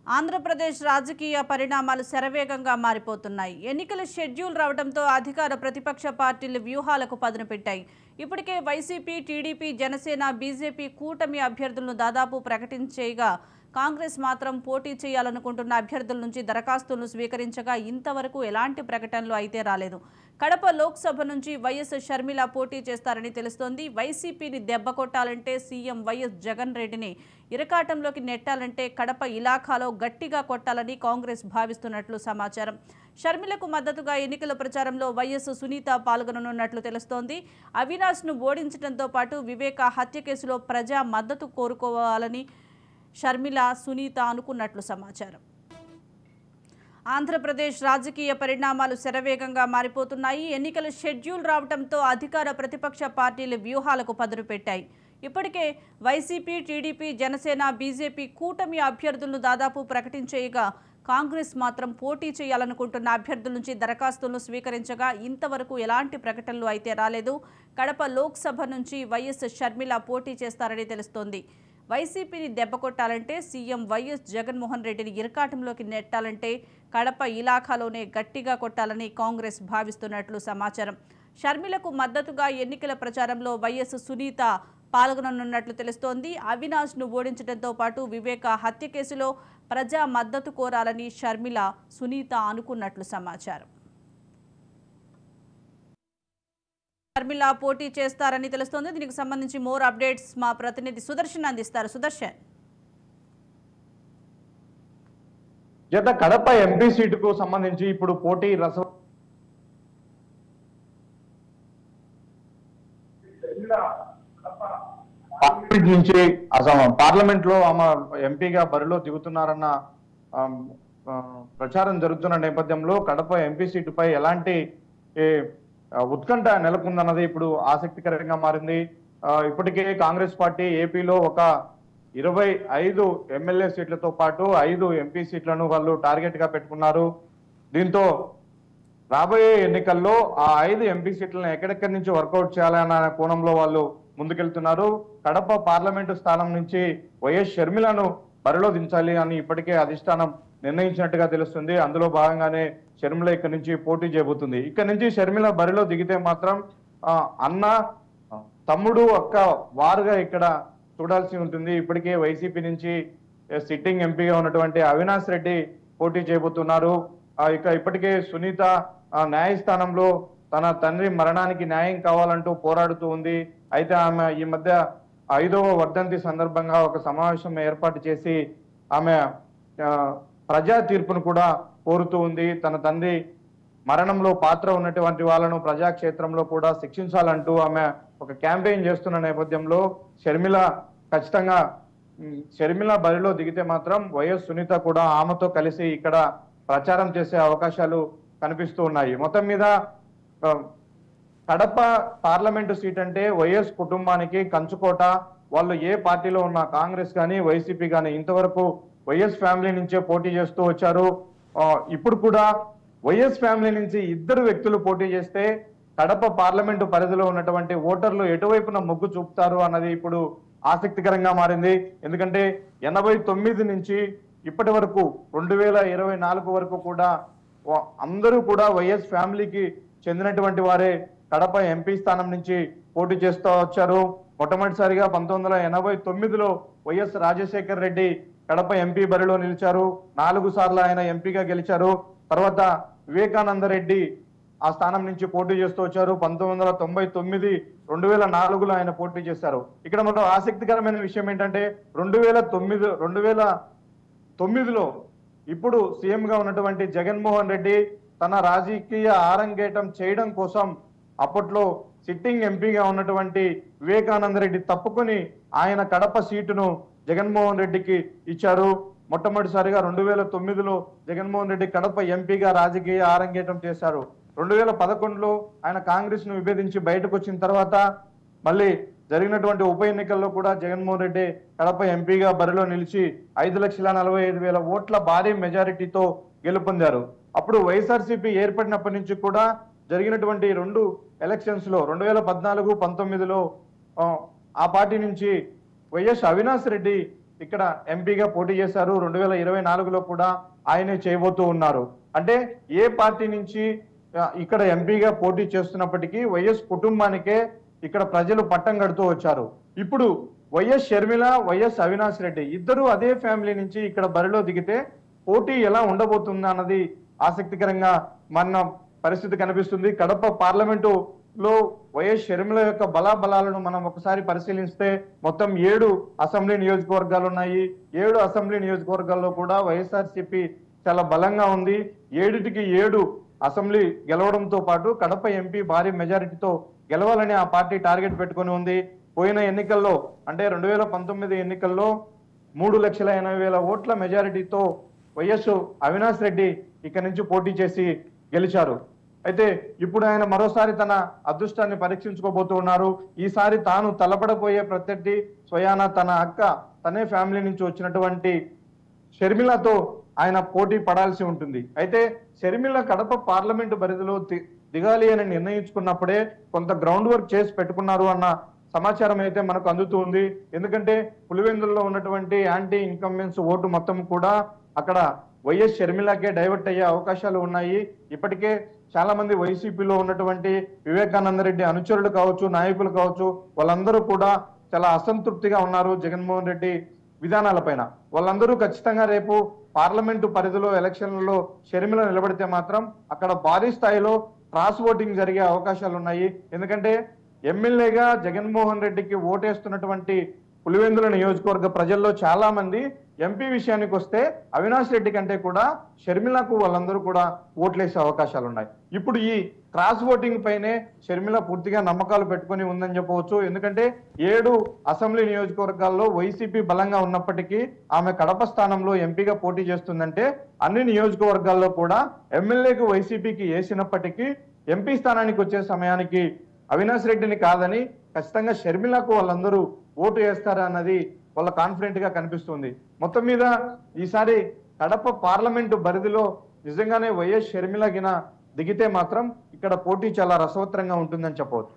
ఆంధ్రప్రదేశ్ రాజకీయ పరిణామాలు శరవేగంగా మారిపోతున్నాయి. ఎన్నికల షెడ్యూల్ రావడంతో అధికార ప్రతిపక్ష పార్టీలు వ్యూహాలకు పదును పెట్టాయి. ఇప్పటికే వైసీపీ, టీడీపీ, జనసేన, బీజేపీ కూటమి అభ్యర్థులను దాదాపు ప్రకటించేయగా కాంగ్రెస్ మాత్రం పోటీ చేయాలనుకుంటున్న అభ్యర్థుల నుంచి దరఖాస్తులను స్వీకరించగా ఇంతవరకు ఎలాంటి ప్రకటనలు అయితే రాలేదు. కడప లోక్సభ నుంచి వైఎస్ షర్మిల పోటీ చేస్తారని తెలుస్తోంది. వైసీపీని దెబ్బకొట్టాలంటే సీఎం వైఎస్ జగన్ రెడ్డిని ఇరకాటంలోకి నెట్టాలంటే కడప ఇలాఖాలో గట్టిగా కొట్టాలని కాంగ్రెస్ భావిస్తున్నట్లు సమాచారం. షర్మిలకు మద్దతుగా ఎన్నికల ప్రచారంలో వైఎస్ సునీత పాల్గొననున్నట్లు తెలుస్తోంది. అవినాష్ను ఓడించడంతో పాటు వివేక హత్య కేసులో ప్రజా మద్దతు కోరుకోవాలని షర్మిల, సునీత అనుకున్నట్లు సమాచారం. ఆంధ్రప్రదేశ్ రాజకీయ పరిణామాలు శరవేగంగా మారిపోతున్నాయి. ఎన్నికల షెడ్యూల్ రావడంతో అధికార ప్రతిపక్ష పార్టీలు వ్యూహాలకు పదును పెట్టాయి. ఇప్పటికే వైసీపీ, టీడీపీ, జనసేన, బీజేపీ కూటమి అభ్యర్థులను దాదాపు ప్రకటించేయగా కాంగ్రెస్ మాత్రం పోటీ చేయాలనుకుంటున్న అభ్యర్థుల నుంచి దరఖాస్తులను స్వీకరించగా ఇంతవరకు ఎలాంటి ప్రకటనలు అయితే రాలేదు. కడప లోక్సభ నుంచి వైఎస్ షర్మిల పోటీ చేస్తారని తెలుస్తోంది. వైసీపీని దెబ్బకొట్టాలంటే సీఎం వైఎస్ జగన్మోహన్ రెడ్డిని ఇరకాటంలోకి నెట్టాలంటే కడప ఇలాఖాలోనే గట్టిగా కొట్టాలని కాంగ్రెస్ భావిస్తున్నట్లు సమాచారం. షర్మిలకు మద్దతుగా ఎన్నికల ప్రచారంలో వైఎస్ సునీత పాల్గొననున్నట్లు తెలుస్తోంది. అవినాష్ను ఓడించడంతో పాటు వివేక హత్య కేసులో ప్రజా మద్దతు కోరాలని షర్మిల, సునీత అనుకున్నట్లు సమాచారం. షర్మిల పోటీ చేస్తారని తెలుస్తోంది. దీనికి సంబంధించి మోర్ అప్డేట్స్ మా ప్రతినిధి సుదర్శన్ అందిస్తారు. సుదర్శన్, కడప ఎంపీ సీటుకు సంబంధించి ఇప్పుడు పోటీ రసం నుంచి పార్లమెంట్ లో ఆమె ఎంపీగా బరిలో దిగుతున్నారన్న ప్రచారం జరుగుతున్న నేపథ్యంలో కడప ఎంపీ సీటుపై ఎలాంటి ఉత్కంఠ నెలకొందన్నది ఇప్పుడు ఆసక్తికరంగా మారింది. ఇప్పటికే కాంగ్రెస్ పార్టీ ఏపీలో ఒక 25 ఎమ్మెల్యే సీట్లతో పాటు 5 ఎంపీ సీట్లను వాళ్ళు టార్గెట్ గా పెట్టుకున్నారు. దీంతో రాబోయే ఎన్నికల్లో ఆ 5 ఎంపీ సీట్లను ఎక్కడెక్కడి నుంచి వర్కౌట్ చేయాలన్న కోణంలో వాళ్ళు ముందుకెళ్తున్నారు. కడప పార్లమెంటు స్థానం నుంచి వైఎస్ షర్మిలను బరిలో దించాలి అని ఇప్పటికే అధిష్టానం నిర్ణయించినట్టుగా తెలుస్తుంది. అందులో భాగంగానే షర్మిల ఇక్కడి నుంచి పోటీ చేయబోతుంది. ఇక్కడ నుంచి షర్మిల బరిలో దిగితే మాత్రం అన్న, తమ్ముడు, అక్క వారుగా ఇక్కడ చూడాల్సి ఉంటుంది. ఇప్పటికే వైసీపీ నుంచి సిట్టింగ్ ఎంపీగా ఉన్నటువంటి అవినాష్ రెడ్డి పోటీ చేయబోతున్నారు. ఇప్పటికే సునీత న్యాయస్థానంలో తన తండ్రి మరణానికి న్యాయం కావాలంటూ పోరాడుతూ ఉంది. అయితే ఆమె ఈ మధ్య 5వ వర్ధంతి సందర్భంగా ఒక సమావేశం ఏర్పాటు చేసి ఆమె ప్రజా తీర్పును కూడా కోరుతూ ఉంది. తన తండ్రి మరణంలో పాత్ర ఉన్నటువంటి వాళ్ళను ప్రజాక్షేత్రంలో కూడా శిక్షించాలంటూ ఆమె ఒక క్యాంపెయిన్ చేస్తున్న నేపథ్యంలో షర్మిల బరిలో దిగితే మాత్రం వైఎస్ సునీత కూడా ఆమెతో కలిసి ఇక్కడ ప్రచారం చేసే అవకాశాలు కనిపిస్తూ ఉన్నాయి. మొత్తం మీద కడప పార్లమెంటు సీట్ అంటే వైఎస్ కుటుంబానికి కంచుకోట. వాళ్ళు ఏ పార్టీలో ఉన్న కాంగ్రెస్ కానీ వైసీపీ కానీ ఇంతవరకు వైఎస్ ఫ్యామిలీ నుంచే పోటీ చేస్తూ వచ్చారు. ఇప్పుడు కూడా వైఎస్ ఫ్యామిలీ నుంచి 2 వ్యక్తులు పోటీ చేస్తే కడప పార్లమెంటు పరిధిలో ఉన్నటువంటి ఓటర్లు ఎటువైపున మొగ్గు చూపుతారు అన్నది ఇప్పుడు ఆసక్తికరంగా మారింది. ఎందుకంటే 89 నుంచి ఇప్పటి వరకు 2024 వరకు కూడా అందరూ కూడా వైఎస్ ఫ్యామిలీకి చెందినటువంటి వారే కడప ఎంపీ స్థానం నుంచి పోటీ చేస్తూ వచ్చారు. మొట్టమొదటిసారిగా 1989లో వైఎస్ రాజశేఖర్ రెడ్డి కడప ఎంపీ బరిలో నిలిచారు. 4 సార్లు ఆయన ఎంపీగా గెలిచారు. తర్వాత వివేకానంద రెడ్డి ఆ స్థానం నుంచి పోటీ చేస్తూ వచ్చారు. 1999, 2004లో ఆయన పోటీ చేశారు. ఇక్కడ మనం ఆసక్తికరమైన విషయం ఏంటంటే 2009లో ఇప్పుడు సీఎంగా ఉన్నటువంటి జగన్మోహన్ రెడ్డి తన రాజకీయ ఆరంగేటం చేయడం కోసం అప్పట్లో సిట్టింగ్ ఎంపీగా ఉన్నటువంటి వివేకానంద రెడ్డి తప్పుకొని ఆయన కడప సీటును జగన్మోహన్ రెడ్డికి ఇచ్చారు. మొట్టమొదటిసారిగా 2009లో జగన్మోహన్ రెడ్డి కడప ఎంపీగా రాజకీయ ఆరంగేటం చేశారు. 2011లో ఆయన కాంగ్రెస్ ను విభేదించి బయటకు వచ్చిన తర్వాత మళ్ళీ జరిగినటువంటి ఉప ఎన్నికల్లో కూడా జగన్మోహన్ రెడ్డి కడప ఎంపీగా బరిలో నిలిచి 5,45,000 ఓట్ల భారీ మెజారిటీతో గెలుపొందారు. అప్పుడు వైఎస్ఆర్సీపీ ఏర్పడినప్పటి నుంచి కూడా జరిగినటువంటి 2 ఎలక్షన్స్ లో 2014, 19లో ఆ పార్టీ నుంచి వైఎస్ అవినాష్ రెడ్డి ఇక్కడ ఎంపీగా పోటీ చేశారు. 2024లో కూడా ఆయనే చేయబోతూ ఉన్నారు. అంటే ఏ పార్టీ నుంచి ఇక్కడ ఎంపీగా పోటీ చేస్తున్నప్పటికీ వైఎస్ కుటుంబానికే ఇక్కడ ప్రజలు పట్టం కడుతూ వచ్చారు. ఇప్పుడు వైఎస్ షర్మిల, వైఎస్ అవినాష్ రెడ్డి ఇద్దరు అదే ఫ్యామిలీ నుంచి ఇక్కడ బరిలో దిగితే పోటీ ఎలా ఉండబోతుంది అన్నది ఆసక్తికరంగా మన పరిస్థితి కనిపిస్తుంది. కడప పార్లమెంటులో వైఎస్ షర్మిల యొక్క బలాబలాలను మనం ఒకసారి పరిశీలిస్తే మొత్తం 7 అసెంబ్లీ నియోజకవర్గాలు ఉన్నాయి. 7 అసెంబ్లీ నియోజకవర్గాల్లో కూడా వైఎస్ఆర్సీపీ చాలా బలంగా ఉంది. 7కి 7 అసెంబ్లీ గెలవడంతో పాటు కడప ఎంపీ భారీ మెజారిటీతో గెలవాలని ఆ పార్టీ టార్గెట్ పెట్టుకొని ఉంది. పోయిన ఎన్నికల్లో అంటే 2019 ఎన్నికల్లో 3,80,000 ఓట్ల మెజారిటీతో వైఎస్ అవినాష్ రెడ్డి ఇక్కడ నుంచి పోటీ చేసి గెలిచారు. అయితే ఇప్పుడు ఆయన మరోసారి తన అదృష్టాన్ని పరీక్షించుకోబోతూ ఉన్నారు. ఈసారి తాను తలపడబోయే ప్రత్యర్థి స్వయాన తన అక్క, తనే ఫ్యామిలీ నుంచి వచ్చినటువంటి షర్మిలతో ఆయన పోటీ పడాల్సి ఉంటుంది. అయితే షర్మిల కడప పార్లమెంటు పరిధిలో దిగాలి అని నిర్ణయించుకున్నప్పుడే కొంత గ్రౌండ్ వర్క్ చేసి పెట్టుకున్నారు అన్న సమాచారం అయితే మనకు అందుతూ ఉంది. ఎందుకంటే పులివెందుల్లో ఉన్నటువంటి యాంటీ ఇన్కంబెన్స్ ఓటు మొత్తం కూడా అక్కడ వైఎస్ షర్మిలకే డైవర్ట్ అయ్యే అవకాశాలు ఉన్నాయి. ఇప్పటికే చాలా మంది వైసీపీలో ఉన్నటువంటి వివేకానంద రెడ్డి అనుచరులు కావచ్చు, నాయకులు కావచ్చు, వాళ్ళందరూ కూడా చాలా అసంతృప్తిగా ఉన్నారు జగన్మోహన్ రెడ్డి విధానాలపైన. వాళ్ళందరూ ఖచ్చితంగా రేపు పార్లమెంటు పరిధిలో ఎలక్షన్లలో షర్మిల నిలబడితే మాత్రం అక్కడ భారీ స్థాయిలో క్రాస్ ఓటింగ్ జరిగే అవకాశాలు ఉన్నాయి. ఎందుకంటే ఎమ్మెల్యేగా జగన్మోహన్ రెడ్డికి ఓటేస్తున్నటువంటి పులివెందుల నియోజకవర్గ ప్రజల్లో చాలా మంది ఎంపీ విషయానికి వస్తే అవినాష్ రెడ్డి కంటే కూడా షర్మిలకు వాళ్ళందరూ కూడా ఓట్లేసే అవకాశాలు ఉన్నాయి. ఇప్పుడు ఈ క్రాస్ ఓటింగ్ పైనే షర్మిల పూర్తిగా నమ్మకాలు పెట్టుకొని ఉందని చెప్పవచ్చు. ఎందుకంటే 7 అసెంబ్లీ నియోజకవర్గాల్లో వైసీపీ బలంగా ఉన్నప్పటికీ ఆమె కడప స్థానంలో ఎంపీగా పోటీ చేస్తుందంటే అన్ని నియోజకవర్గాల్లో కూడా ఎమ్మెల్యేకు వైసీపీకి వేసినప్పటికీ ఎంపీ స్థానానికి వచ్చే సమయానికి అవినాష్ రెడ్డిని కాదని ఖచ్చితంగా షర్మిలకు వాళ్ళందరూ ఓటు వేస్తారన్నది వాళ్ళ కాన్ఫిడెంట్ గా కనిపిస్తుంది. మొత్తం మీద ఈసారి కడప పార్లమెంటు పరిధిలో నిజంగానే వైఎస్ షర్మిల దిగితే మాత్రం ఇక్కడ పోటీ చాలా రసవత్తరంగా ఉంటుందని చెప్పవచ్చు.